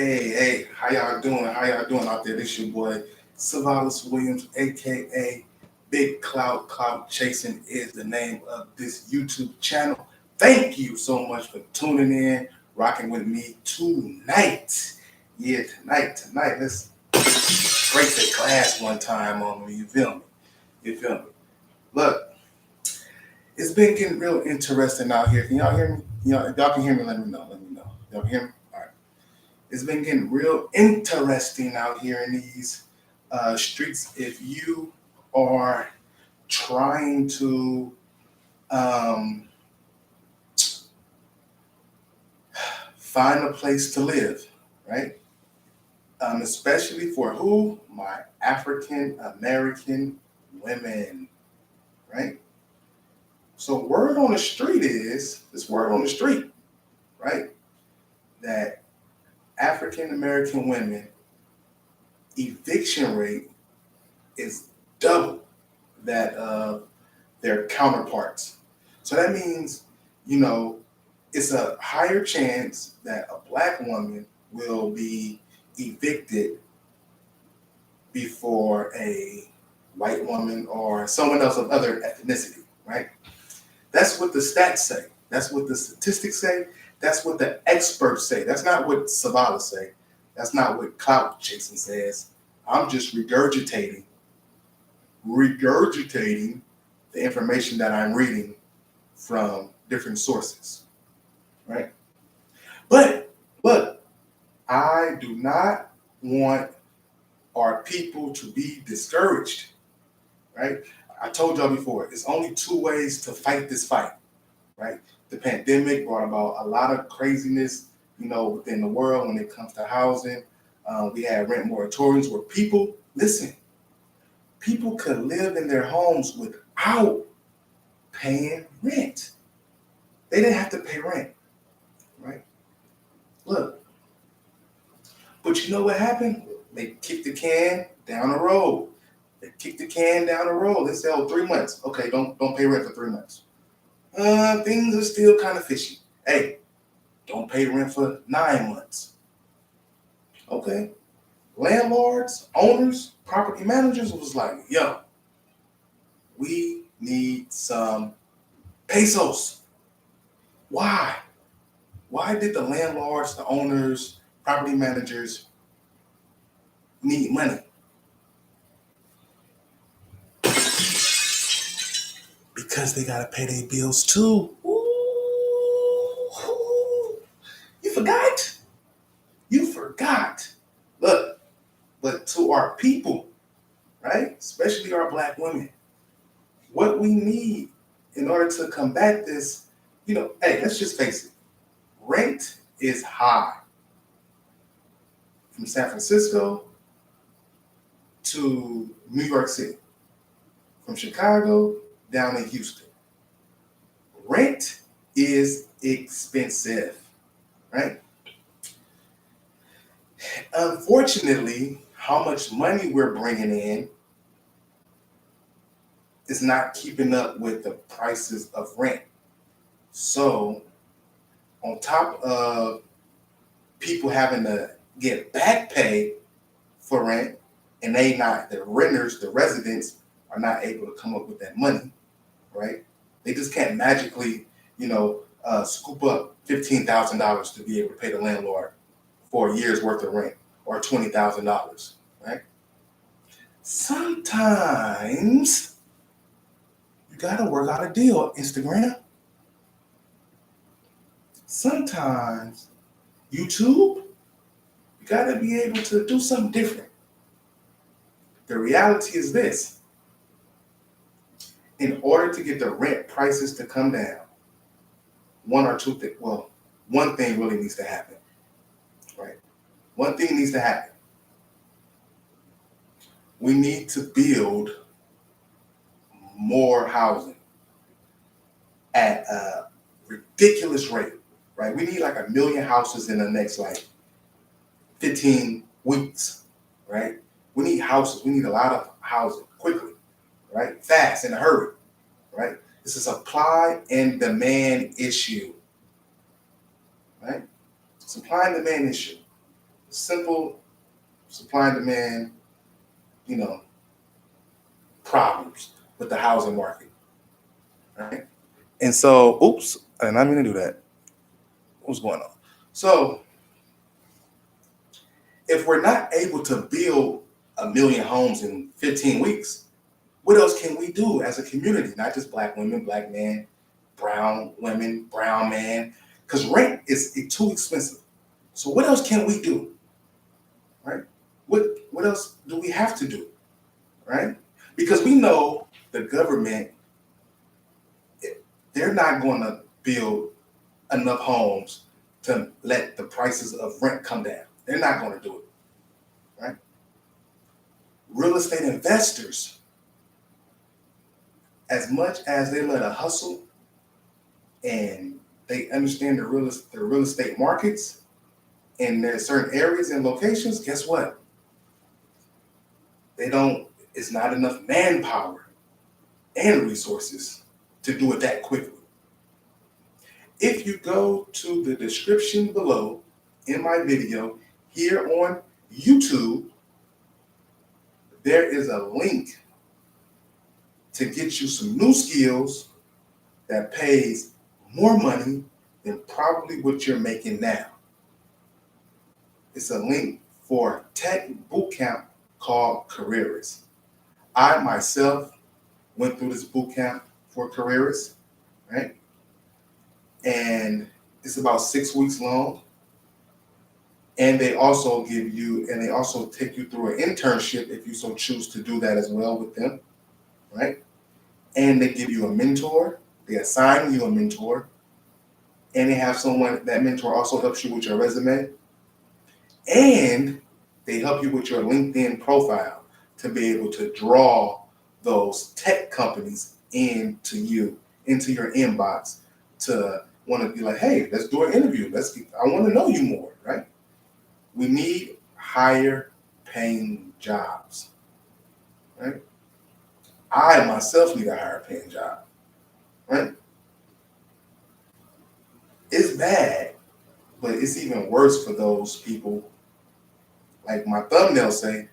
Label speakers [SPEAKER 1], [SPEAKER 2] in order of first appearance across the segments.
[SPEAKER 1] Hey, how y'all doing? How y'all doing out there? This your boy, Savalas Williams, aka Big Cloud Chasing is the name of this YouTube channel. Thank you so much for tuning in, rocking with me tonight. Yeah, tonight. Let's break the glass one time on me. You feel me? You feel me? Look, it's been getting real interesting out here. Can y'all hear me? If y'all can hear me, let me know. Y'all can hear me? All right. It's been getting real interesting out here in these streets. If you are trying to find a place to live, right? Especially for who? My African American women, right? So word on the street, right? That African American women eviction rate is double that of their counterparts. So that means, it's a higher chance that a black woman will be evicted before a white woman or someone else of other ethnicity, right? That's what the stats say. That's what the statistics say. That's what the experts say. That's not what Savala say. That's not what clout chasing says. I'm just regurgitating the information that I'm reading from different sources, right? But look, I do not want our people to be discouraged, right? I told y'all before, it's only two ways to fight this fight, right? The pandemic brought about a lot of craziness, within the world when it comes to housing. We had rent moratoriums where people could live in their homes without paying rent. They didn't have to pay rent, right? Look, but you know what happened? They kicked the can down the road. They said, 3 months. Okay, don't pay rent for 3 months. Things are still kind of fishy. Hey, don't pay rent for 9 months. Okay. Landlords, owners, property managers was like, yo, we need some pesos. Why? Why did the landlords, the owners, property managers need money? Because they gotta pay their bills too. Ooh. You forgot. Look, but to our people, right? Especially our black women, what we need in order to combat this, hey, let's just face it. Rent is high. From San Francisco to New York City. From Chicago down in Houston. Rent is expensive, right? Unfortunately, how much money we're bringing in is not keeping up with the prices of rent. So, on top of people having to get back pay for rent, and the renters, the residents, are not able to come up with that money, right? They just can't magically, scoop up $15,000 to be able to pay the landlord for a year's worth of rent or $20,000, right? Sometimes you gotta work out a deal, Instagram. Sometimes YouTube, you gotta be able to do something different. The reality is this. In order to get the rent prices to come down, one thing really needs to happen, right? One thing needs to happen. We need to build more housing at a ridiculous rate, right? We need like 1 million houses in the next 15 weeks, right? We need houses. We need a lot of housing quickly, right? Fast, in a hurry, right? It's a supply and demand issue, right? Supply and demand issue. simple supply and demand, problems with the housing market, right? And so, oops, I did not mean to do that. What's going on? So, if we're not able to build 1,000,000 homes in 15 weeks, what else can we do as a community? Not just black women, black men, brown women, brown man, because rent is too expensive. So what else can we do, right? What else do we have to do, right? Because we know the government, they're not going to build enough homes to let the prices of rent come down. They're not going to do it, right? Real estate investors, as much as they let a hustle and they understand the real estate markets and there's certain areas and locations, guess what? It's not enough manpower and resources to do it that quickly. If you go to the description below in my video here on YouTube, there is a link to get you some new skills that pays more money than probably what you're making now. It's a link for a tech bootcamp called Careerist. I myself went through this bootcamp for Careerist, right? And it's about 6 weeks long. And they also take you through an internship if you so choose to do that as well with them, right? And they give you a mentor. They assign you a mentor. And they have someone, that mentor also helps you with your resume. And they help you with your LinkedIn profile to be able to draw those tech companies into your inbox to want to be like, hey, let's do an interview. I want to know you more, right? We need higher paying jobs, right? I myself need a higher paying job, right? It's bad, but it's even worse for those people. Like my thumbnail say,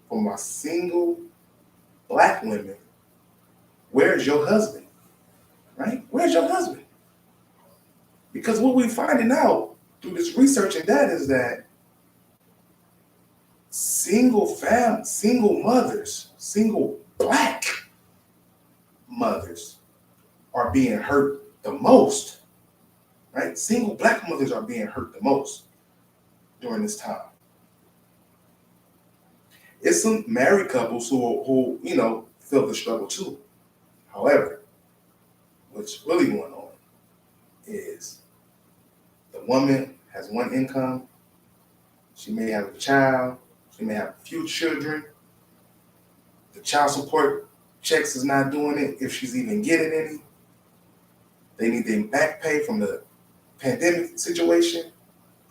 [SPEAKER 1] for my single black women, where's your husband, right? Where's your husband? Because what we're finding out through this research and data is that single mothers, single black mothers are being hurt the most, right? Single black mothers are being hurt the most during this time. It's some married couples who feel the struggle too. However, what's really going on is the woman has one income. She may have a child. She may have a few children. The child support checks is not doing it if she's even getting any. They need their back pay from the pandemic situation.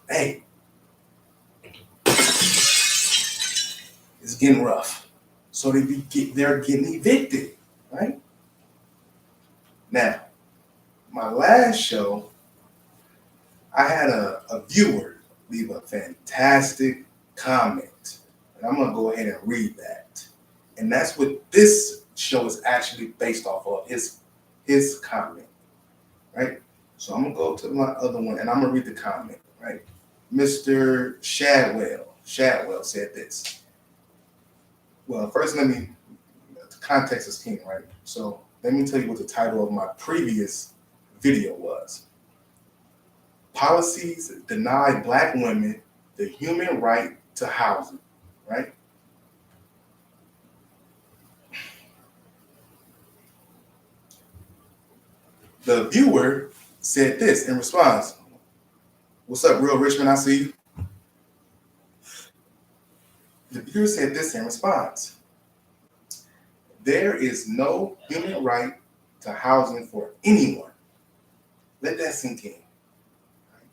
[SPEAKER 1] Hey, it's getting rough. So they're getting evicted, right? Now, my last show, I had a viewer leave a fantastic comment. And I'm going to go ahead and read that. And that's what this show is actually based off of, his comment, right? So I'm going to go to my other one and I'm going to read the comment, right? Mr. Shadwell said this. Well, first the context is king, right? So let me tell you what the title of my previous video was. Policies deny black women the human right to housing, right? The viewer said this in response. What's up, Real Richmond? I see you. The viewer said this in response. There is no human right to housing for anyone. Let that sink in. Right?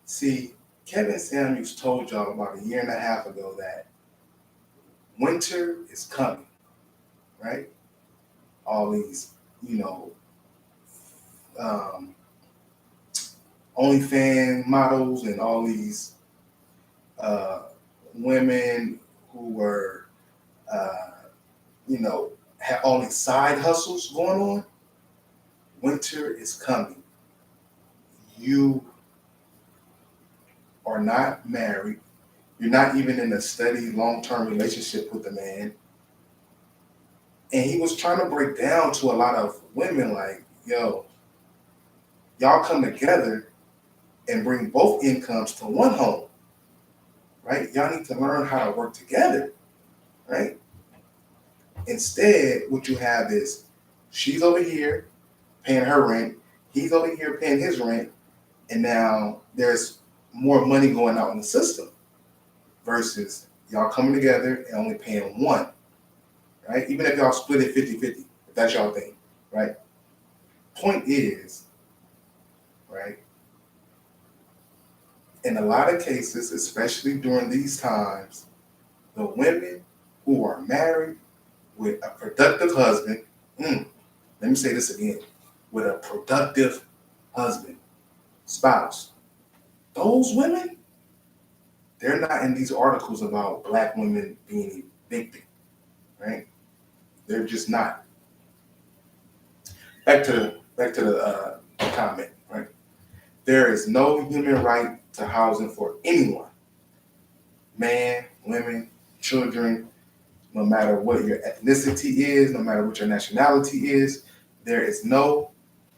[SPEAKER 1] See, Kevin Samuels told y'all about 1.5 years ago that winter is coming, right? All these, OnlyFans models and all these women who were, had all these side hustles going on. Winter is coming. You are not married. You're not even in a steady long-term relationship with the man. And he was trying to break down to a lot of women like, yo, y'all come together and bring both incomes to one home, right? Y'all need to learn how to work together, right? Instead, what you have is she's over here paying her rent, he's over here paying his rent, and now there's more money going out in the system versus y'all coming together and only paying one, right? Even if y'all split it 50-50, if that's y'all thing, right? Point is, right, in a lot of cases, especially during these times, the women who are married with a productive husband, let me say this again, with a productive husband, spouse, those women, they're not in these articles about Black women being evicted, right? They're just not. Back to the comment, right? There is no human right to housing for anyone, man, women, children, no matter what your ethnicity is, no matter what your nationality is, there is no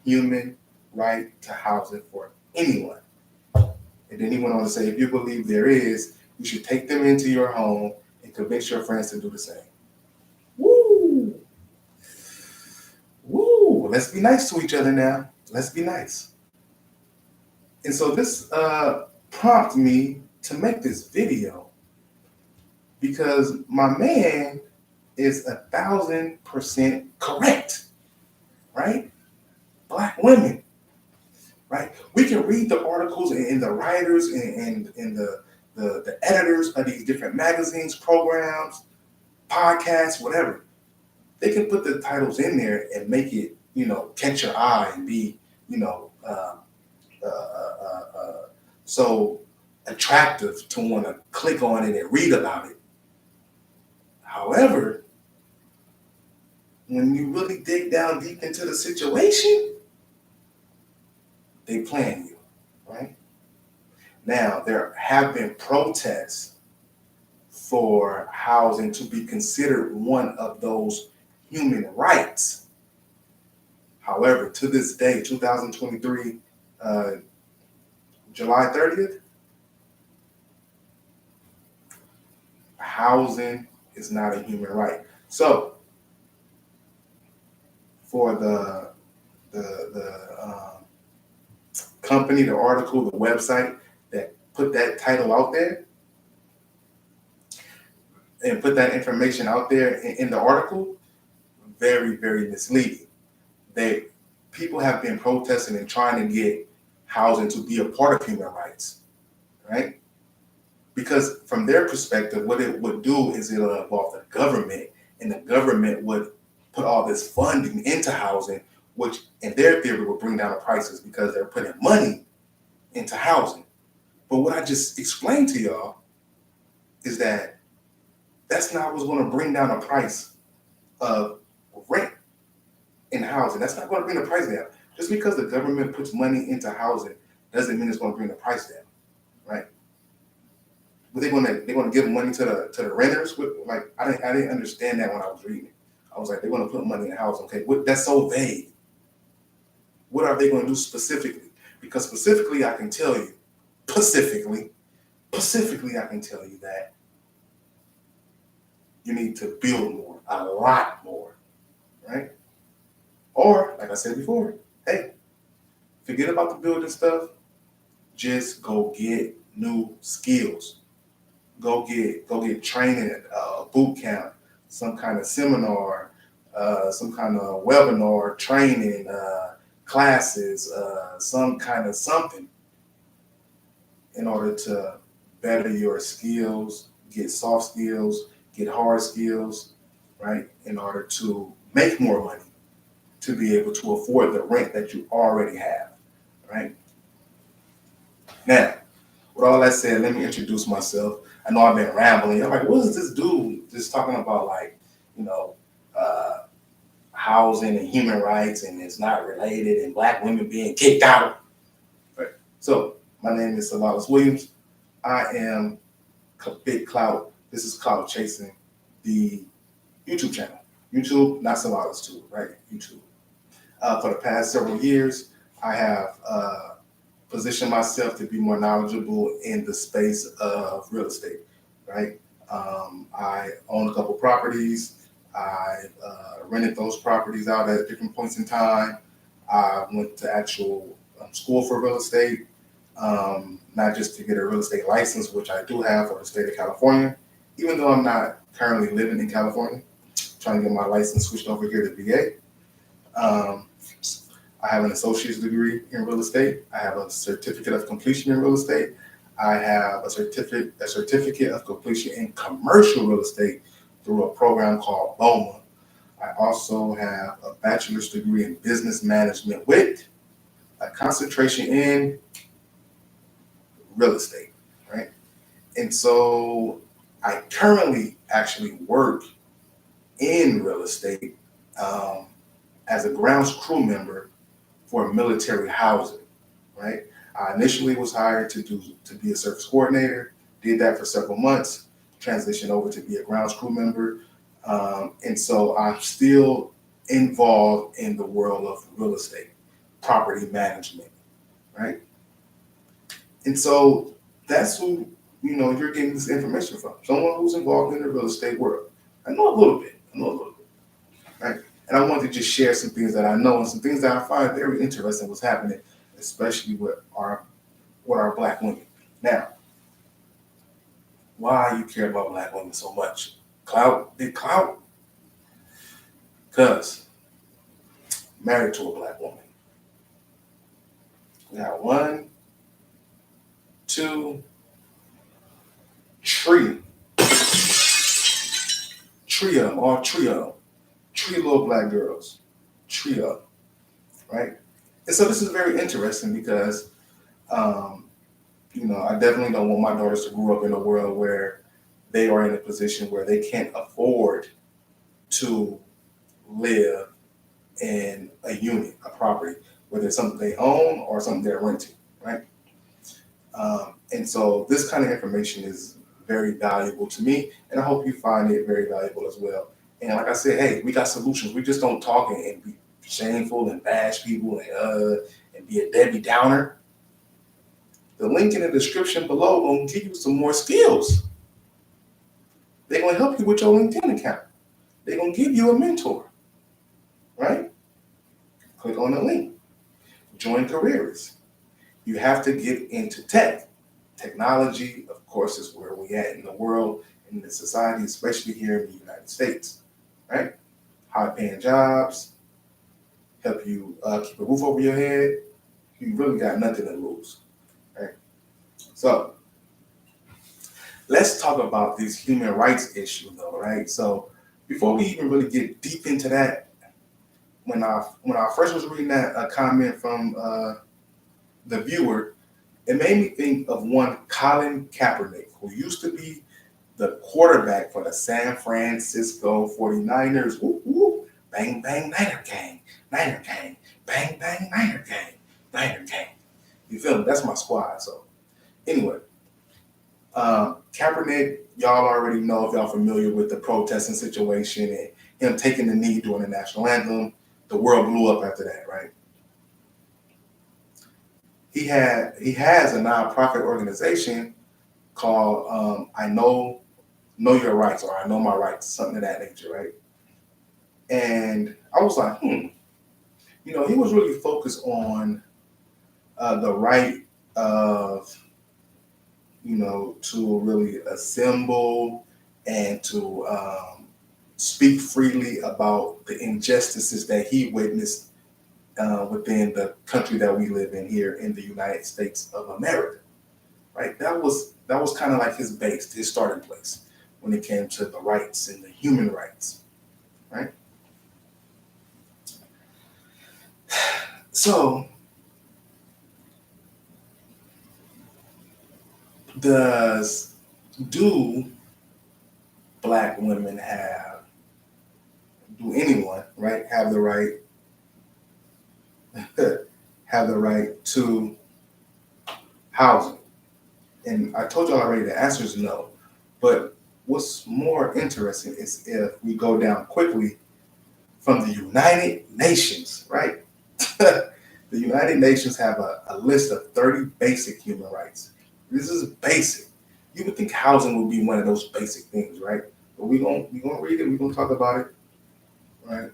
[SPEAKER 1] human right to housing for anyone. And then he went on to say, if you believe there is, you should take them into your home and convince your friends to do the same. Woo! Woo! Let's be nice to each other now. Let's be nice. And so this prompted me to make this video because my man is 1,000% correct, right? Black women, right? We can read the articles and the writers and the editors of these different magazines, programs, podcasts, whatever. They can put the titles in there and make it, catch your eye and be, so attractive to want to click on it and read about it. However, when you really dig down deep into the situation, they playing you, right? Now, there have been protests for housing to be considered one of those human rights. However, to this day, 2023, July 30th, housing is not a human right. So, for the company, the article, the website that put that title out there and put that information out there in the article, very, very misleading. People have been protesting and trying to get housing to be a part of human rights, right? Because from their perspective, what it would do is it'll involve the government, and the government would put all this funding into housing, which in their theory would bring down the prices because they're putting money into housing. But what I just explained to y'all is that that's not what's going to bring down the price of rent in housing. That's not going to bring the price down. Just because the government puts money into housing doesn't mean it's going to bring the price down, right? But they're going to give money to the renters. I didn't understand that when I was reading it. I was like, they're going to put money in housing. Okay, that's so vague. What are they going to do specifically? Because specifically, I can tell you, Pacifically, I can tell you that you need to build more, a lot more, right? Or, like I said before, hey, forget about the building stuff. Just go get new skills. Go get training, boot camp, some kind of seminar, some kind of webinar, training, classes, some kind of something in order to better your skills, get soft skills, get hard skills, right? In order to make more money, to be able to afford the rent that you already have, right? Now, with all that said, let me introduce myself. I know I've been rambling. I'm like, what is this dude just talking about, like, you know, uh, housing and human rights, and it's not related, and black women being kicked out. Right. So, my name is Salalis Williams. I am Big Clout. This is Clout Chasing, the YouTube channel. YouTube, not Salalis too, right? YouTube. For the past several years, I have positioned myself to be more knowledgeable in the space of real estate, right? I own a couple properties. I rented those properties out at different points in time. I went to actual school for real estate, not just to get a real estate license, which I do have for the state of California, even though I'm not currently living in California, trying to get my license switched over here to VA. I have an associate's degree in real estate. I have a certificate of completion in real estate. I have a certificate of completion in commercial real estate through a program called BOMA. I also have a bachelor's degree in business management with a concentration in real estate, right? And so I currently actually work in real estate as a grounds crew member for military housing, right? I initially was hired to be a service coordinator, did that for several months, transitioned over to be a grounds crew member. And so I'm still involved in the world of real estate, property management, right? And so that's who, you're getting this information from. Someone who's involved in the real estate world. I know a little bit, right? And I wanted to just share some things that I know and some things that I find very interesting what's happening, especially with our black women. Now, why you care about black women so much? Clout, big clout? Because married to a black woman. We got 1, 2, 3. Three of them, all 3 of them. 3 little black girls. 3 of them, right? And so this is very interesting because, I definitely don't want my daughters to grow up in a world where they are in a position where they can't afford to live in a unit, a property, whether it's something they own or something they're renting, right? And so this kind of information is very valuable to me, and I hope you find it very valuable as well. And like I said, hey, we got solutions. We just don't talk and be shameful and bash people and be a Debbie Downer. The link in the description below will give you some more skills. They're going to help you with your LinkedIn account. They're going to give you a mentor, right? Click on the link. Join careers. You have to get into tech. Technology, of course, is where we at in the world, in the society, especially here in the United States, right? High-paying jobs, help you keep a roof over your head. You really got nothing to lose, right? So let's talk about this human rights issue, though, right? So before we even really get deep into that, when I first was reading that comment from the viewer, it made me think of one Colin Kaepernick, who used to be the quarterback for the San Francisco 49ers. Whoop, whoop. Bang, bang, Niner gang. Niner gang. Bang, bang, Niner gang. Niner gang. You feel me? That's my squad. So anyway, Kaepernick, y'all already know, if y'all familiar with the protesting situation and him taking the knee during the national anthem. The world blew up after that, right? He has a nonprofit organization called I Know Your Rights, or I Know My Rights, something of that nature, right? And I was like, he was really focused on the right of, to really assemble and to speak freely about the injustices that he witnessed within the country that we live in here in the United States of America, right? That was kind of like his base, his starting place when it came to the rights and the human rights, right? So do Black women do anyone, right, have the right to housing? And I told y'all already the answer is no. But what's more interesting is if we go down quickly from the United Nations, right? The United Nations have a list of 30 basic human rights. This is basic. You would think housing would be one of those basic things, right? But we're gonna read it, we're gonna talk about it. Right.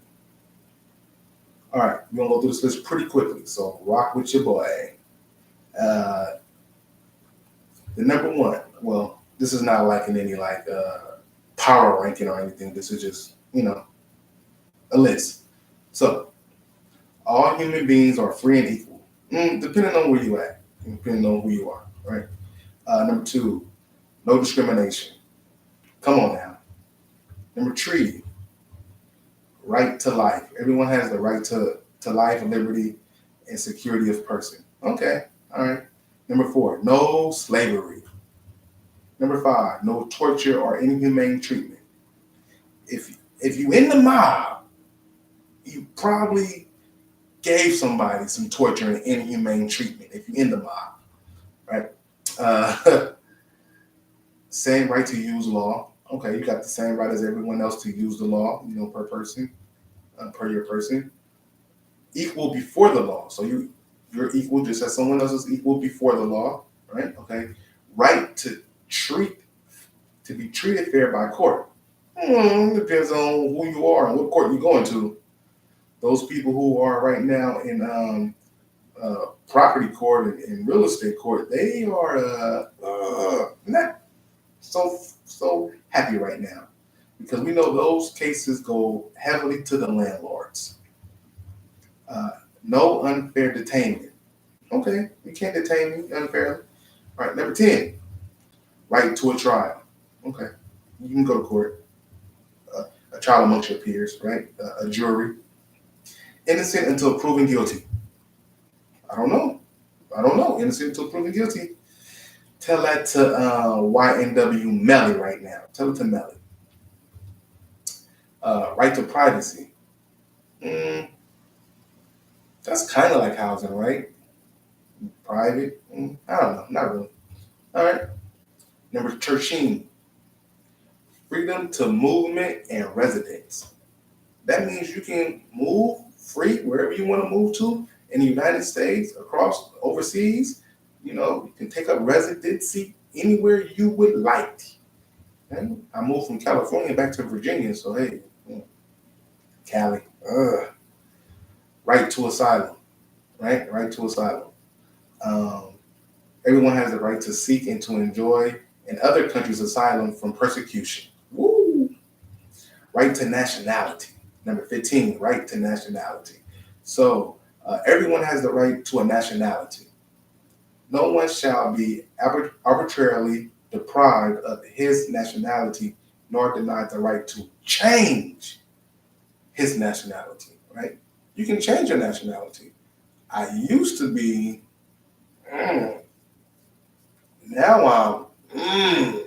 [SPEAKER 1] All right, we're gonna go through this list pretty quickly. So rock with your boy. The number one, well, this is not like in any power ranking or anything. This is just, a list. So all human beings are free and equal, depending on where you at, depending on who you are, right? Number two, no discrimination. Come on now. Number three, right to life. Everyone has the right to life, liberty, and security of person. Okay, all right. Number four, no slavery. Number five, no torture or inhumane treatment. If you in the mob, you probably gave somebody some torture and inhumane treatment if you're in the mob, right? Same right to use law. Okay, you got the same right as everyone else to use the law, per person, per your person. Equal before the law. So you're equal just as someone else is equal before the law, right? Okay. Right to be treated fair by court. Depends on who you are and what court you're going to. Those people who are right now in property court and real estate court, they are not so happy right now, because we know those cases go heavily to the landlords. No unfair detainment. Okay, you can't detain me unfairly. All right, number 10, right to a trial. Okay, you can go to court. A trial amongst your peers, right? A jury. Innocent until proven guilty. I don't know. Innocent until proven guilty. Tell that to YNW Melly right now. Tell it to Melly. Right to privacy. That's kind of like housing, right? Private. I don't know. Not really. All right. Number 13. Freedom to movement and residence. That means you can move free wherever you want to move to in the United States, across overseas. You can take up residency anywhere you would like. Okay? I moved from California back to Virginia, so hey, Cali. Right to asylum. Right? Right to asylum. Everyone has the right to seek and to enjoy in other countries asylum from persecution. Woo! Right to nationality. Number 15, right to nationality. So everyone has the right to a nationality. No one shall be arbitrarily deprived of his nationality, nor denied the right to change his nationality, right? You can change your nationality. I used to be, now I'm,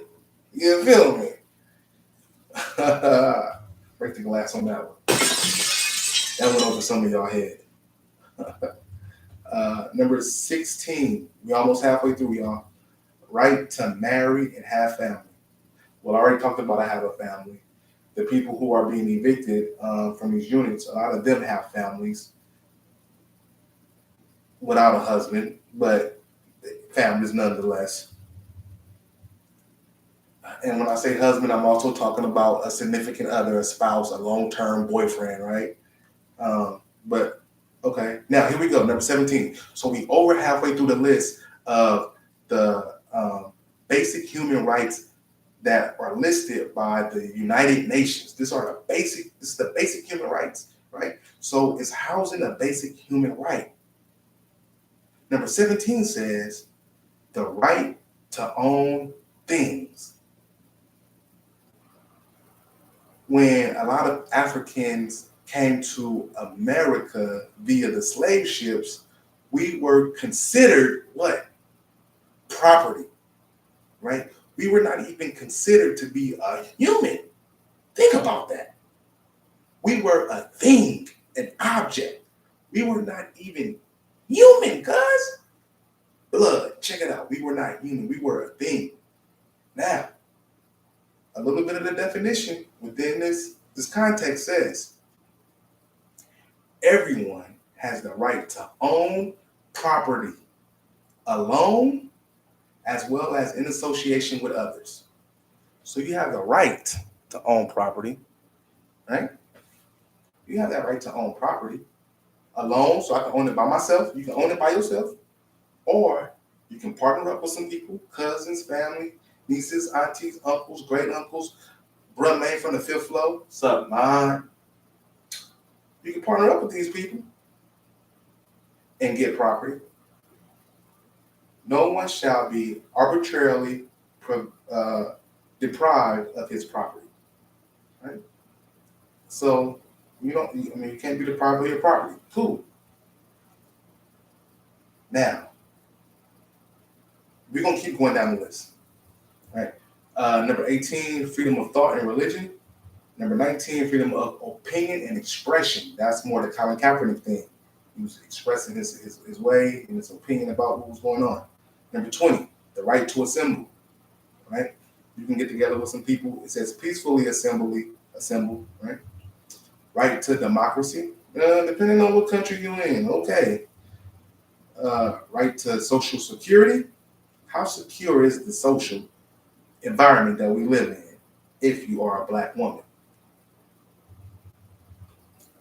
[SPEAKER 1] you feel me? Break the glass on that one. That went over some of y'all head. Number 16, we almost halfway through, y'all. Right to marry and have family. Well, I already talked about I have a family. The people who are being evicted from these units, a lot of them have families without a husband, but families nonetheless. And when I say husband, I'm also talking about a significant other, a spouse, a long-term boyfriend, right? But okay, now here we go, number 17. So we over halfway through the list of the basic human rights that are listed by the United Nations. This is the basic human rights, right? So is housing a basic human right? Number 17 says the right to own things. When a lot of Africans came to America via the slave ships, we were considered what? Property. right? We were not even considered to be a human. Think about that. We were a thing, an object. We were not even human, cuz. Blood, check it out. We were not human. We were a thing. Now, a little bit of the definition within this context says everyone has the right to own property alone as well as in association with others. So you have the right to own property, right? You have that right to own property alone, so I can own it by myself. You can own it by yourself, or you can partner up with some people, cousins, family, nieces, aunties, uncles, great uncles, bruh man from the fifth floor. What's up, man? You can partner up with these people and get property. No one shall be arbitrarily deprived of his property, right? So you can't be deprived of your property. Cool. Now, we're gonna keep going down the list, right? Number 18, freedom of thought and religion. Number 19, freedom of opinion and expression. That's more the Colin Kaepernick thing. He was expressing his way and his opinion about what was going on. Number 20, the right to assemble, right? You can get together with some people. It says peacefully assemble, right? Right to democracy, depending on what country you're in, okay. Right to social security. How secure is the social environment that we live in if you are a black woman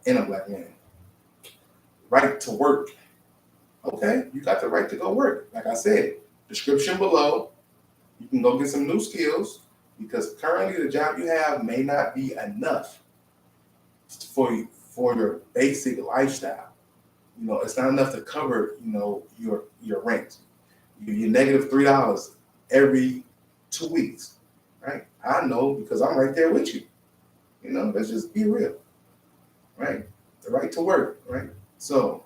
[SPEAKER 1] and a black man? Right to work. Okay, you got the right to go work. Like I said, description below. You can go get some new skills because currently the job you have may not be enough for your basic lifestyle. It's not enough to cover, your rent. You're negative $3 every 2 weeks, right? I know because I'm right there with you. Let's just be real, right? The right to work, right? So,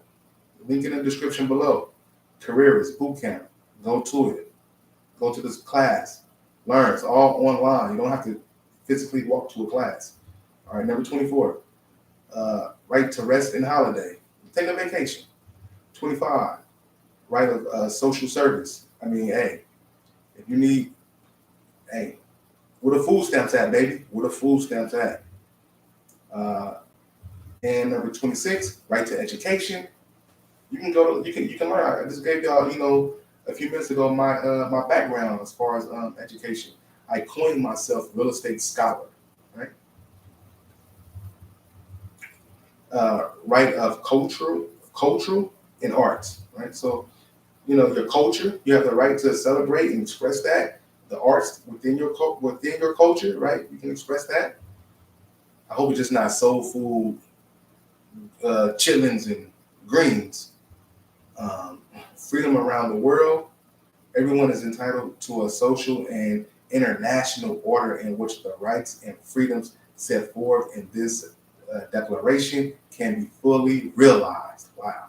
[SPEAKER 1] link in the description below. Careers, boot camp. Go to it. Go to this class. Learn. It's all online. You don't have to physically walk to a class. All right, number 24. Right to rest and holiday. Take a vacation. 25. Right of social service. Hey, if you need, where the food stamps at, baby? Where the food stamps at? And number 26, right to education. You can learn. I just gave y'all, a few minutes ago, my background as far as education. I coined myself real estate scholar, right? Right of cultural and arts, right? So, your culture, you have the right to celebrate and express that. The arts within your culture, right? You can express that. I hope it's just not soul food, chitlins and greens. Freedom around the world. Everyone is entitled to a social and international order in which the rights and freedoms set forth in this declaration can be fully realized. Wow.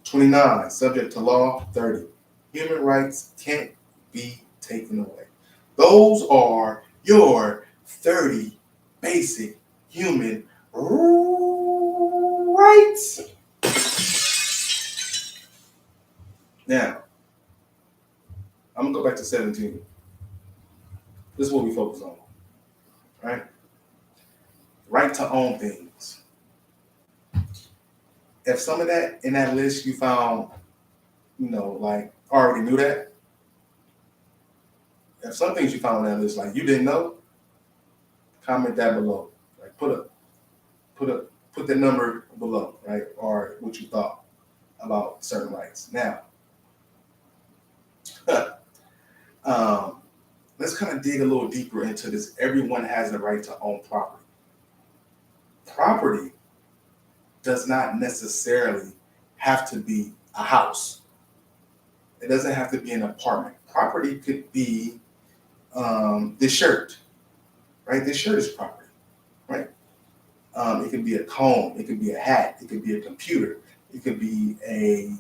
[SPEAKER 1] 29, subject to law. 30, human rights can't be taken away. Those are your 30 basic human rights. Now, I'm going to go back to 17. This is what we focus on, right? Right to own things. If some of that in that list you found, already knew that. If some things you found on that list, like you didn't know, comment that below. Like put the number below, right? Or what you thought about certain rights. Now, let's kind of dig a little deeper into this. Everyone has the right to own property. Property does not necessarily have to be a house. It doesn't have to be an apartment. Property could be this shirt, right? This shirt is property, right? It could be a comb. It could be a hat. It could be a computer. It could be a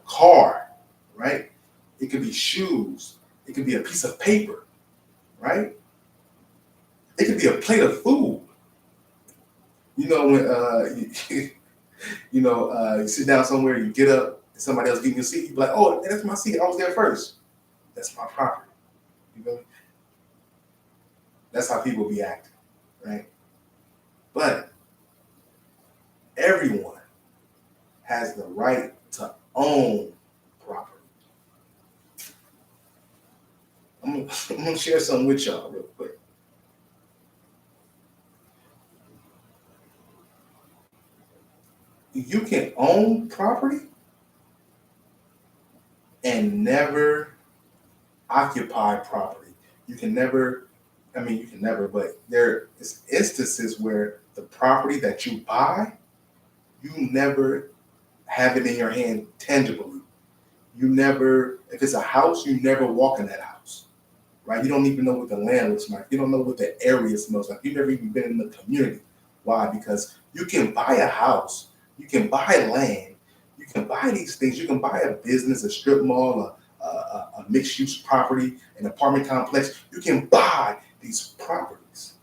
[SPEAKER 1] car, right? It could be shoes. It could be a piece of paper, right? It could be a plate of food. You know, when you sit down somewhere, you get up, and somebody else getting your seat, you be like, oh, that's my seat. I was there first. That's my property. You know? That's how people be acting, right? But everyone has the right to own property. I'm gonna share something with y'all real quick. You can own property and never occupy property. You can never, but there is instances where the property that you buy, you never have it in your hand tangibly. You never, if it's a house, you never walk in that house, right? You don't even know what the land looks like. You don't know what the area smells like. You've never even been in the community. Why? Because you can buy a house, you can buy land, you can buy these things. You can buy a business, a strip mall, a mixed-use property, an apartment complex. You can buy these properties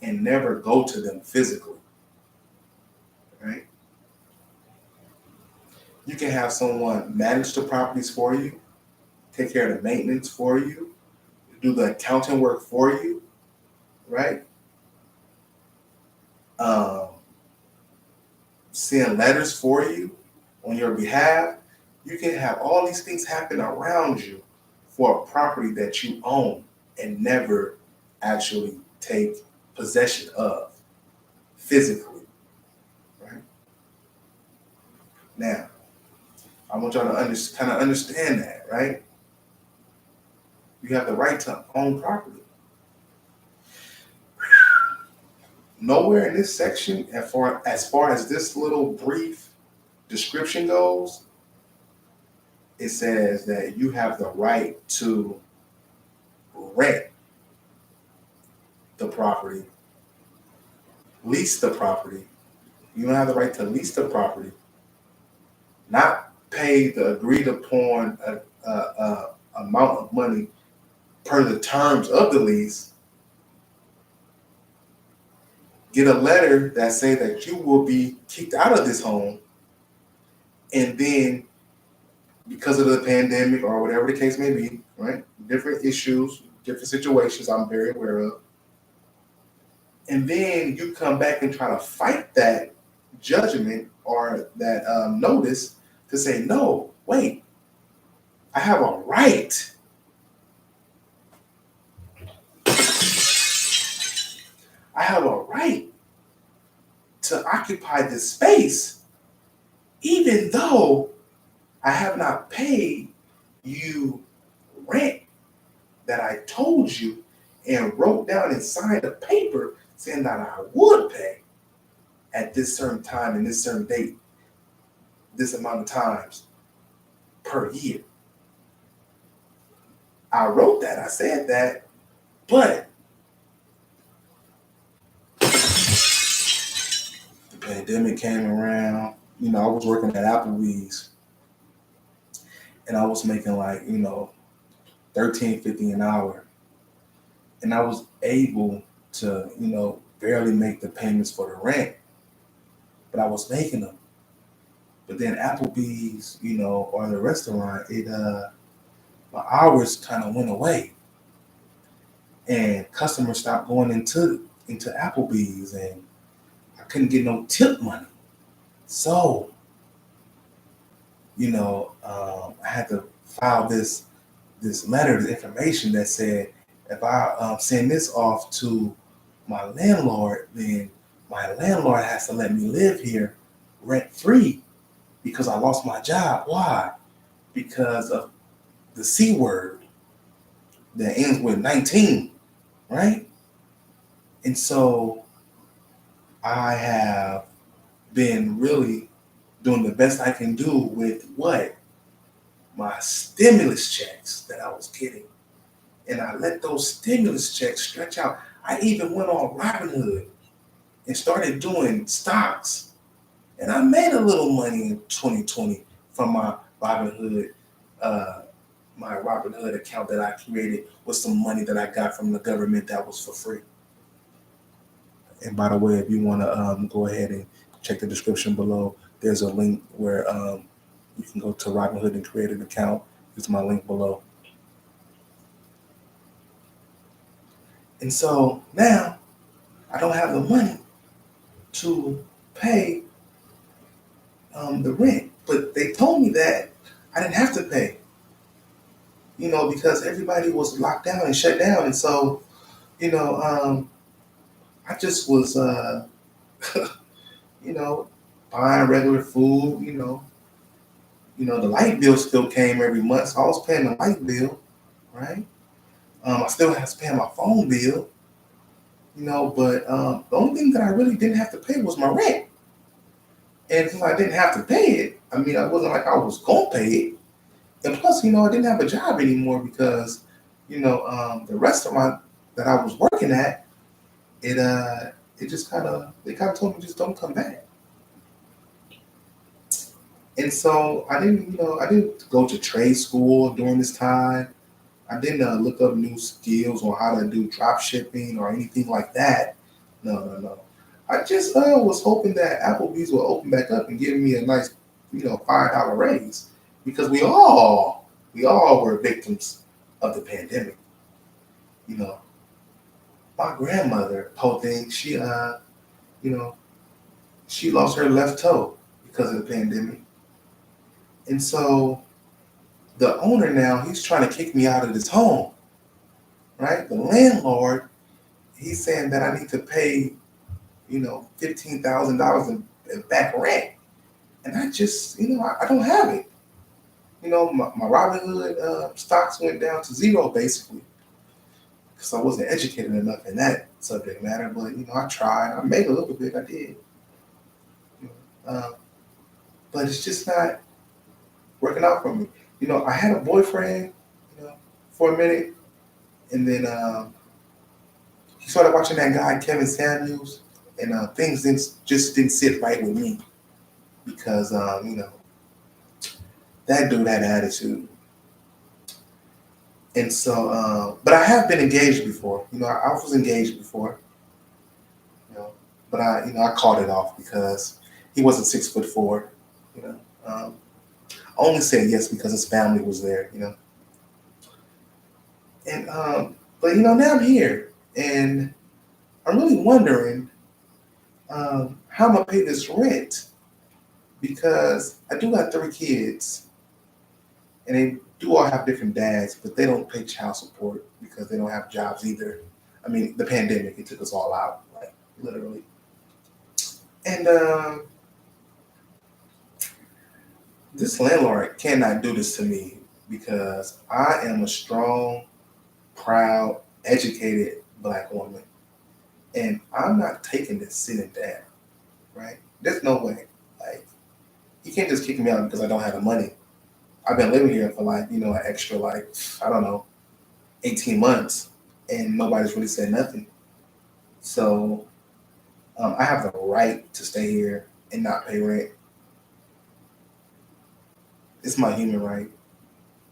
[SPEAKER 1] and never go to them physically, right? You can have someone manage the properties for you, take care of the maintenance for you, do the accounting work for you, right? Send letters for you on your behalf. You can have all these things happen around you for a property that you own and never actually take possession of physically, right? Now, I want y'all to kind of understand that, right? You have the right to own property. Nowhere in this section, as far as this little brief description goes, it says that you have the right to rent the property, lease the property. You don't have the right to lease the property, not pay the agreed upon amount of money per the terms of the lease, get a letter that say that you will be kicked out of this home, and then because of the pandemic or whatever the case may be, right? Different issues, different situations I'm very aware of. And then you come back and try to fight that judgment or that notice to say, no, wait, I have a right. I have a right to occupy this space, even though I have not paid you rent that I told you and wrote down and signed a paper saying that I would pay at this certain time and this certain date, this amount of times per year. I wrote that, I said that, but the pandemic came around. You know, I was working at Applebee's and I was making like, $13.50 an hour. And I was able to, barely make the payments for the rent, but I was making them. But then Applebee's, or the restaurant, my hours kind of went away, and customers stopped going into Applebee's, and I couldn't get no tip money. So, I had to file this letter of information that said if I send this off to my landlord, then my landlord has to let me live here rent free because I lost my job. Why? Because of the C word that ends with 19, right? And so I have been really doing the best I can do with my stimulus checks that I was getting. And I let those stimulus checks stretch out. I even went on Robinhood and started doing stocks. And I made a little money in 2020 from my Robinhood my Robinhood account that I created with some money that I got from the government that was for free. And by the way, if you want to go ahead and check the description below, there's a link where you can go to Robinhood and create an account. It's my link below. And so now I don't have the money to pay the rent, but they told me that I didn't have to pay, because everybody was locked down and shut down. And so, I just was, buying regular food, the light bill still came every month. So I was paying the light bill, right? I still had to pay my phone bill, but the only thing that I really didn't have to pay was my rent. And since I didn't have to pay it, I wasn't like I was going to pay it. And plus, I didn't have a job anymore because, the restaurant that I was working at, they kind of told me just don't come back. And so I didn't go to trade school during this time. I didn't look up new skills on how to do drop shipping or anything like that. No. I just was hoping that Applebee's will open back up and give me a nice, $5 raise, because we all were victims of the pandemic. My grandmother, poor thing, she lost her left toe because of the pandemic. And so the owner now, he's trying to kick me out of this home, right? The landlord, he's saying that I need to pay, $15,000 in back rent. And I just, I don't have it. My Robinhood stocks went down to zero, basically, because I wasn't educated enough in that subject matter. But, I tried. I made a little bit. I did. But it's just not working out for me. I had a boyfriend, for a minute, and then he started watching that guy Kevin Samuels, and things just didn't sit right with me because that dude had an attitude. And so, but I have been engaged before. I was engaged before. But I called it off because he wasn't 6'4". I only said yes because his family was there. And but now I'm here, and I'm really wondering how I'm gonna pay this rent, because I do got 3 kids, and they do all have different dads, but they don't pay child support because they don't have jobs either. The pandemic, it took us all out, like literally. And this landlord cannot do this to me because I am a strong, proud, educated Black woman. And I'm not taking this sitting down, right? There's no way. Like, he can't just kick me out because I don't have the money. I've been living here for an extra, I don't know, 18 months, and nobody's really said nothing. So I have the right to stay here and not pay rent. It's my human right,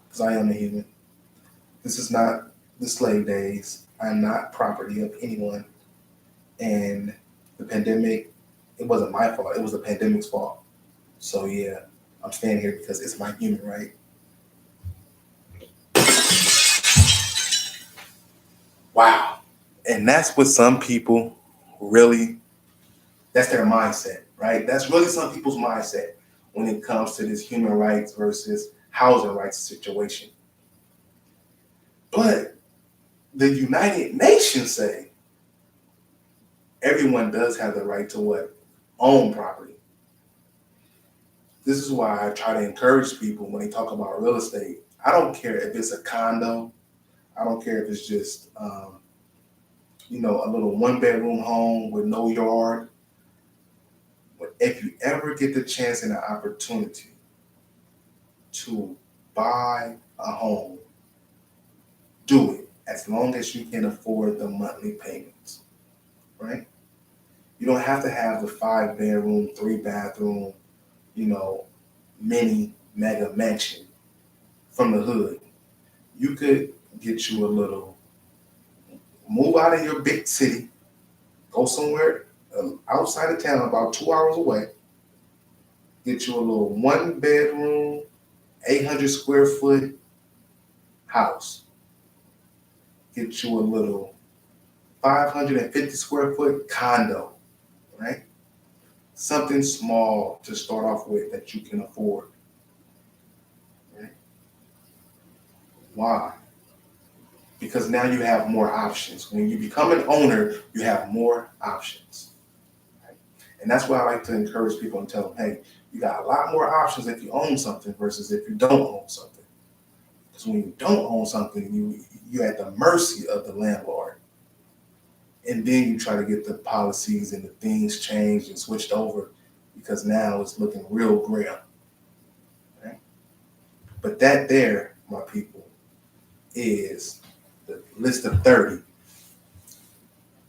[SPEAKER 1] because I am a human. This is not the slave days. I'm not property of anyone. And the pandemic, it wasn't my fault. It was the pandemic's fault. So yeah, I'm staying here because it's my human right. Wow. And that's what some people really, that's their mindset, right? That's really some people's mindset when it comes to this human rights versus housing rights situation. But the United Nations say everyone does have the right to what? Own property. This is why I try to encourage people when they talk about real estate. I don't care if it's a condo. I don't care if it's just, a little 1-bedroom home with no yard. But if you ever get the chance and the opportunity to buy a home, do it, as long as you can afford the monthly payments, right? You don't have to have the 5-bedroom, 3-bathroom, mini mega mansion from the hood. You could get you a little, move out of your big city, go somewhere outside of town, about 2 hours away, get you a little 1 bedroom, 800 square foot house. Get you a little 550 square foot condo, right? Something small to start off with that you can afford. Right? Why? Because now you have more options. When you become an owner, you have more options. Right? And that's why I like to encourage people and tell them, hey, you got a lot more options if you own something versus if you don't own something. Because when you don't own something, you're at the mercy of the landlord. And then you try to get the policies and the things changed and switched over because now it's looking real grim. Right? But that there, my people, is the list of 30.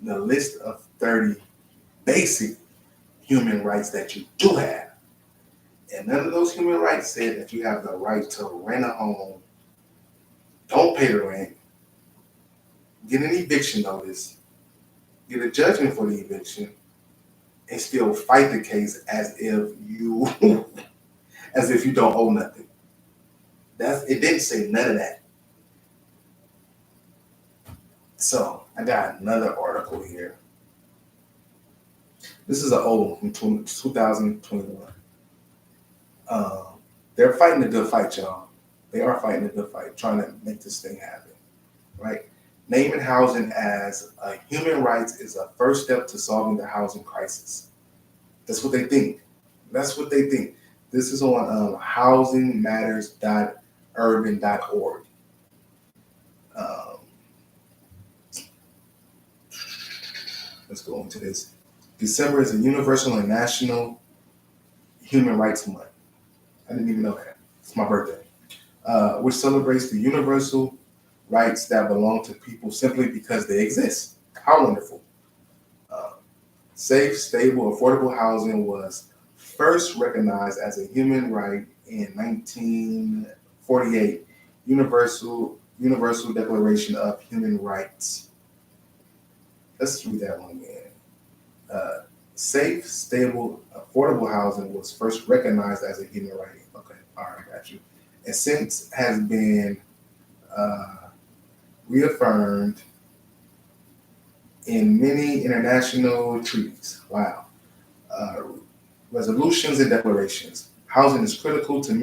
[SPEAKER 1] The list of 30 basic human rights that you do have. And none of those human rights said that you have the right to rent a home, don't pay the rent, get an eviction notice, get a judgment for the eviction, and still fight the case as if you as if you don't owe nothing. It didn't say none of that. So I got another article here. This is an old one from 2021. They're fighting a good fight, y'all. They are fighting a good fight, trying to make this thing happen, right? Naming housing as a human rights is a first step to solving the housing crisis. That's what they think. That's what they think. This is on housingmatters.urban.org. Let's go into this. December is a universal and national human rights month. I didn't even know that. It's my birthday. Which celebrates the universal rights that belong to people simply because they exist. How wonderful. Safe, stable, affordable housing was first recognized as a human right in 1948 Universal Declaration of Human Rights. Let's read that one again. Safe, stable, affordable housing was first recognized as a human right. Okay, all right, I got you. And since has been reaffirmed in many international treaties. Wow. Resolutions and declarations. Housing is critical to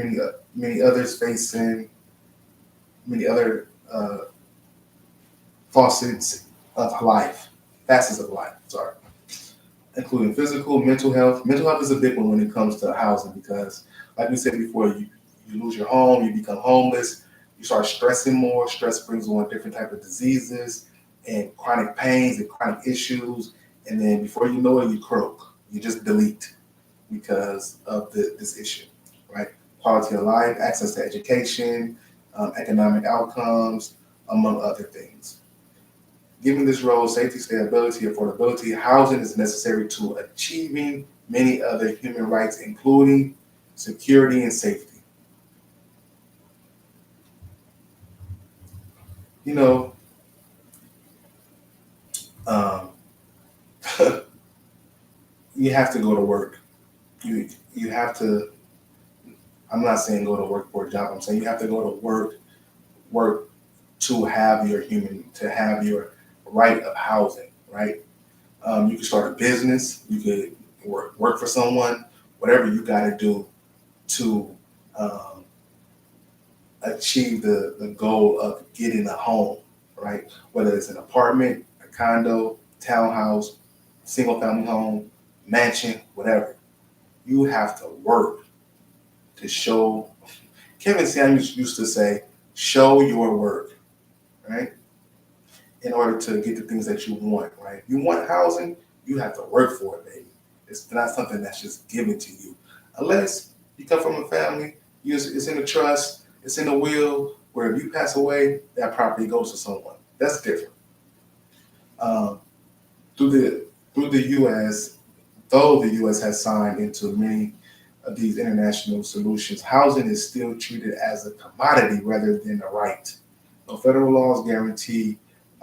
[SPEAKER 1] many others facing many other facets of life, sorry, including physical, mental health. Mental health is a big one when it comes to housing because, like we said before, you lose your home, you become homeless, you start stressing more. Stress brings on different types of diseases and chronic pains and chronic issues. And then before you know it, you croak. You just delete because of this issue, right? Quality of life, access to education, economic outcomes, among other things. Given this role, safety, stability, affordability, housing is necessary to achieving many other human rights, including security and safety. You know, you have to go to work. You have to. I'm not saying go to work for a job. I'm saying you have to go to work to have your right of housing. Right. You can start a business. You could work for someone. Whatever you got to do to achieve the goal of getting a home. Right. Whether it's an apartment, a condo, townhouse, single family home, mansion, whatever. You have to work to show. Kevin Samuels used to say, show your work, right? In order to get the things that you want, right? You want housing, you have to work for it, baby. It's not something that's just given to you. Unless you come from a family, it's in a trust, it's in a will, where if you pass away, that property goes to someone. That's different. Through the U.S., though the U.S. has signed into many of these international solutions, housing is still treated as a commodity rather than a right. No federal laws guarantee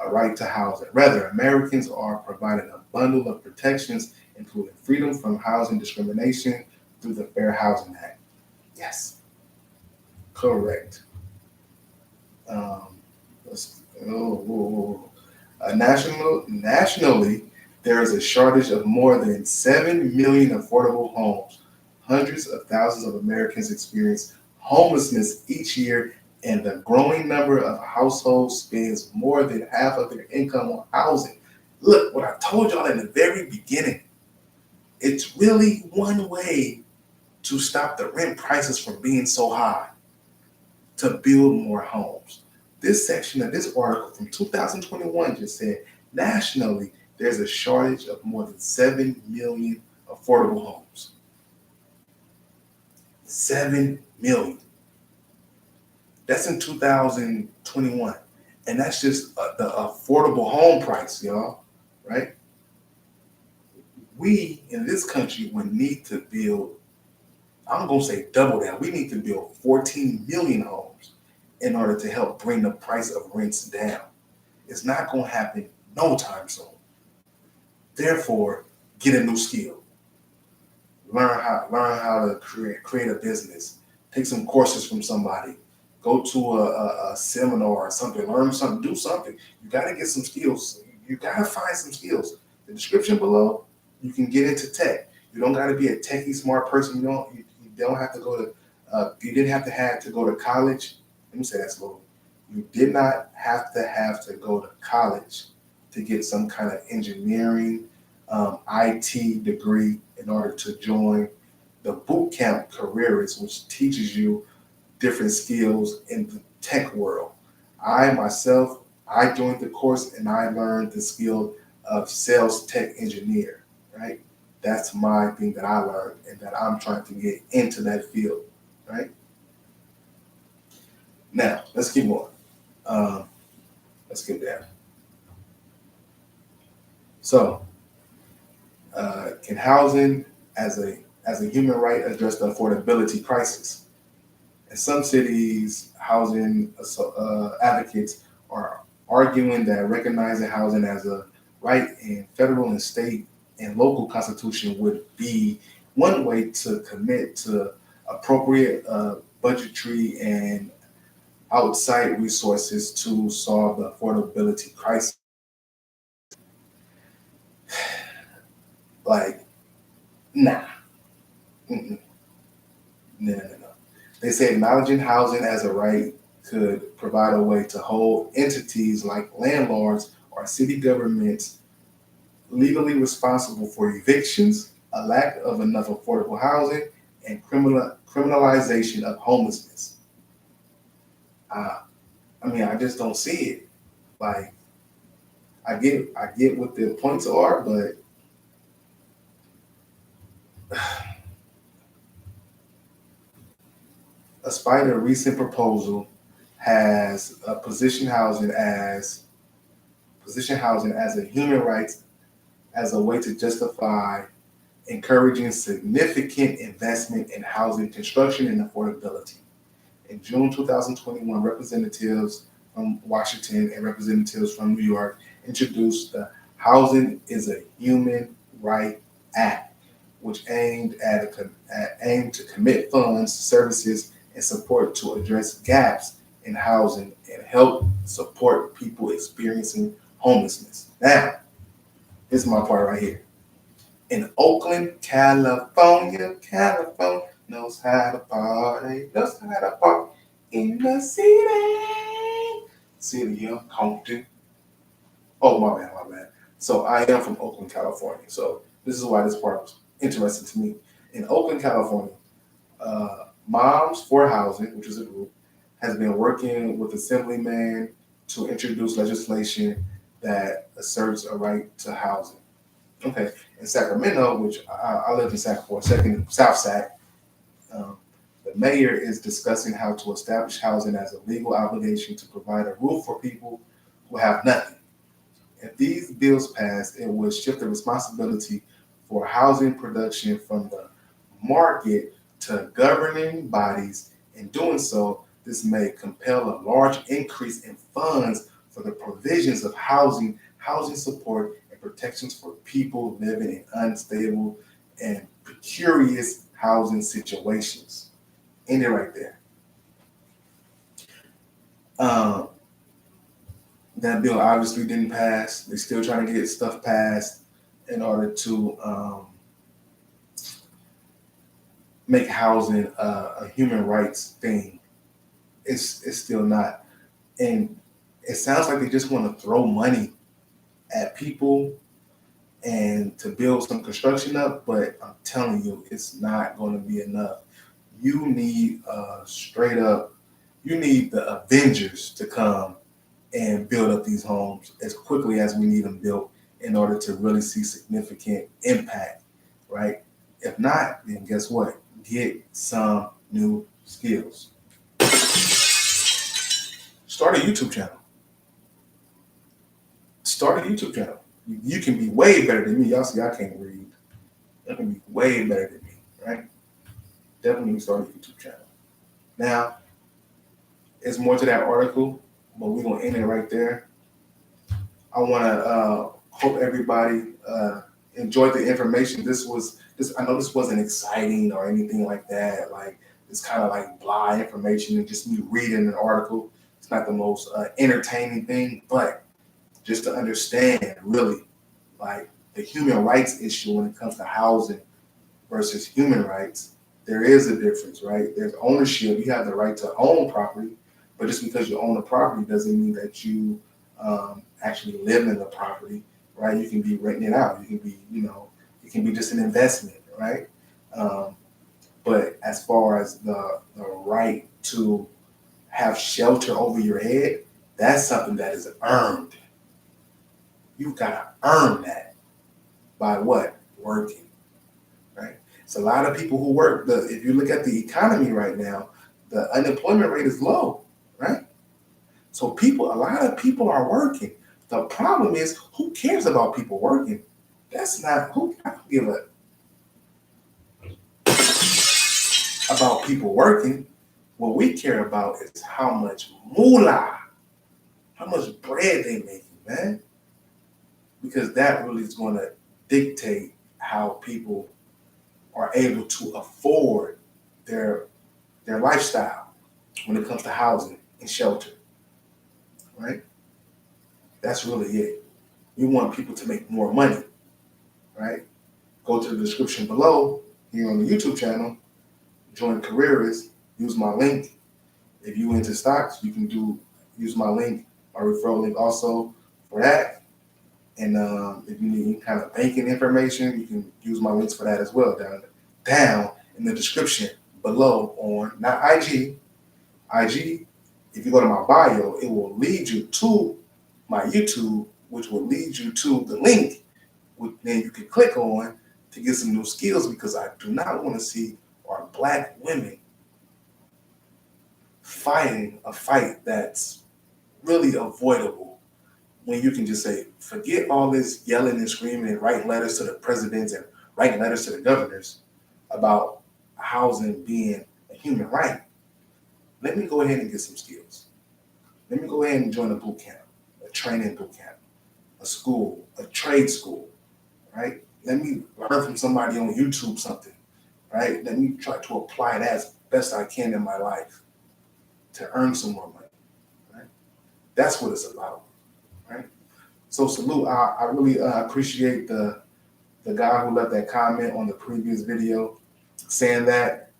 [SPEAKER 1] a right to housing. Rather, Americans are provided a bundle of protections, including freedom from housing discrimination through the Fair Housing Act. Yes, correct. Um, nationally, there is a shortage of more than 7 million affordable homes. Hundreds of thousands of Americans experience homelessness each year, and the growing number of households spends more than half of their income on housing. Look, what I told y'all in the very beginning, it's really one way to stop the rent prices from being so high, to build more homes. This section of this article from 2021 just said nationally there's a shortage of more than 7 million affordable homes. 7 million. That's in 2021. And that's just the affordable home price, y'all, right? We in this country would need to build, I'm going to say double that. We need to build 14 million homes in order to help bring the price of rents down. It's not going to happen no time soon. Therefore, get a new skill. Learn how to create a business. Take some courses from somebody. Go to a seminar or something. Learn something. Do something. You got to get some skills. You got to find some skills. The description below, you can get into tech. You don't got to be a techie smart person. You don't have to go to. You didn't have to go to college. Let me say that slowly. You did not have to go to college to get some kind of engineering, IT degree in order to join the boot camp careers, which teaches you different skills in the tech world. I myself, I joined the course and I learned the skill of sales tech engineer, right? That's my thing that I learned and that I'm trying to get into that field, right? Now, let's keep going. Let's get down. So, can housing as a human right address the affordability crisis? In some cities, housing advocates are arguing that recognizing housing as a right in federal and state and local constitution would be one way to commit to appropriate budgetary and outside resources to solve the affordability crisis. Like, nah. Mm-mm. No. They say acknowledging housing as a right could provide a way to hold entities like landlords or city governments legally responsible for evictions, a lack of enough affordable housing, and criminalization of homelessness. I just don't see it. Like, I get what the points are, but despite a recent proposal has positioned housing as a human right as a way to justify encouraging significant investment in housing construction and affordability. In June 2021, representatives from Washington and representatives from New York introduced the Housing is a Human Right Act, which aimed to commit funds, services, and support to address gaps in housing and help support people experiencing homelessness. Now, this is my part right here. In Oakland, California knows how to party in the city of Compton. Oh, my bad. So I am from Oakland, California. So this is why this part was interesting to me. In Oakland, California, Moms for Housing, which is a group, has been working with Assemblyman to introduce legislation that asserts a right to housing. Okay, in Sacramento, which I live in Sac for a second, South Sac, the mayor is discussing how to establish housing as a legal obligation to provide a roof for people who have nothing. If these bills pass, it would shift the responsibility for housing production from the market to governing bodies. In doing so, this may compel a large increase in funds for the provisions of housing support, and protections for people living in unstable and precarious housing situations. End it right there. That bill obviously didn't pass. They're still trying to get stuff passed in order to make housing a human rights thing. It's still not. And it sounds like they just want to throw money at people and to build some construction up, but I'm telling you, it's not going to be enough. You need you need the Avengers to come and build up these homes as quickly as we need them built in order to really see significant impact, right? If not, then guess what? Get some new skills. Start a YouTube channel. You can be way better than me. Y'all see, I can't read. You can be way better than me, right? Definitely start a YouTube channel. Now, there's more to that article, but we're gonna end it right there. I want to hope everybody enjoyed the information. I know this wasn't exciting or anything like that. Like, it's kind of like blah information and just me reading an article. It's not the most entertaining thing, but just to understand really like the human rights issue when it comes to housing versus human rights, there is a difference, right? There's ownership. You have the right to own property, but just because you own the property doesn't mean that you actually live in the property, right? You can be renting it out. You can be, it can be just an investment, right? But as far as the right to have shelter over your head, that's something that is earned. You've got to earn that by what? Working, right? It's a lot of people who work. If you look at the economy right now, the unemployment rate is low, right? So a lot of people are working. The problem is, who cares about people working? I don't give a about people working. What we care about is how much moolah, how much bread they making, man. Because that really is going to dictate how people are able to afford their lifestyle when it comes to housing and shelter, right? That's really it. We want people to make more money, right? Go to the description below here on the YouTube channel, join Careerist, use my link. If you into stocks, you can use my link, my referral link also for that. And if you need any kind of banking information, you can use my links for that as well down in the description below on, not IG. IG, if you go to my bio, it will lead you to my YouTube, which will lead you to the link, which then you can click on to get some new skills, because I do not want to see our Black women fighting a fight that's really avoidable, when you can just say, forget all this yelling and screaming and writing letters to the presidents and writing letters to the governors about housing being a human right. Let me go ahead and get some skills. Let me go ahead and join a boot camp, a training boot camp, a school, a trade school, right? Let me learn from somebody on YouTube something, right? Let me try to apply that as best I can in my life to earn some more money, right? That's what it's about, right? So salute, I really appreciate the guy who left that comment on the previous video saying that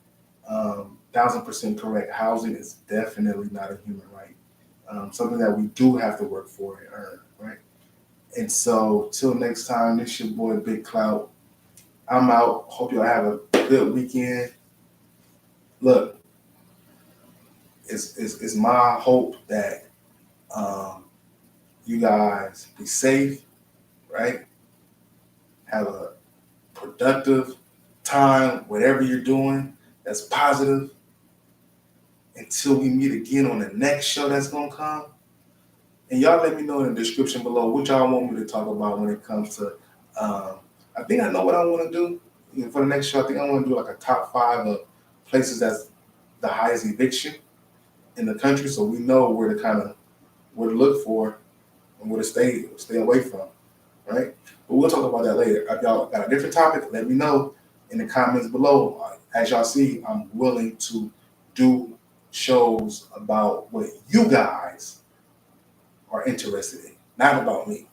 [SPEAKER 1] 1000% correct. Housing is definitely not a human right. Something that we do have to work for and earn, right? And so till next time, this your boy Big Clout. I'm out. Hope y'all have a good weekend. Look, it's my hope that you guys be safe, right? Have a productive time, whatever you're doing that's positive, until we meet again on the next show that's going to come. And y'all let me know in the description below what y'all want me to talk about when it comes to, I think I know what I want to do for the next show. I think I want to do like a top 5 of places that's the highest eviction. in the country, so we know where to look for and where to stay away from, right? But we'll talk about that later. If y'all got a different topic, let me know in the comments below. As y'all see, I'm willing to do shows about what you guys are interested in, not about me,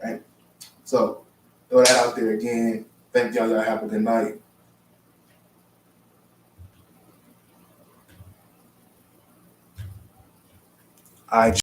[SPEAKER 1] right? So throw that out there again. Thank y'all. Y'all have a good night. I